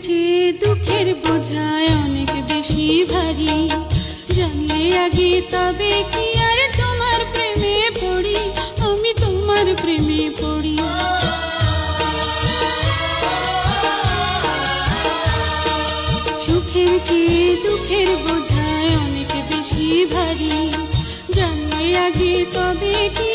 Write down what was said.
চেয়ে দুঃখের বোঝায় অনেক বেশি ভারী, জানলে আগে তবে কি আর তোমার প্রেমে পড়ি, আমি তোমার প্রেমে পড়ি। সুখের চেয়ে দুঃখের বোঝায় অনেক বেশি ভারী, জানলে আগে তবে কি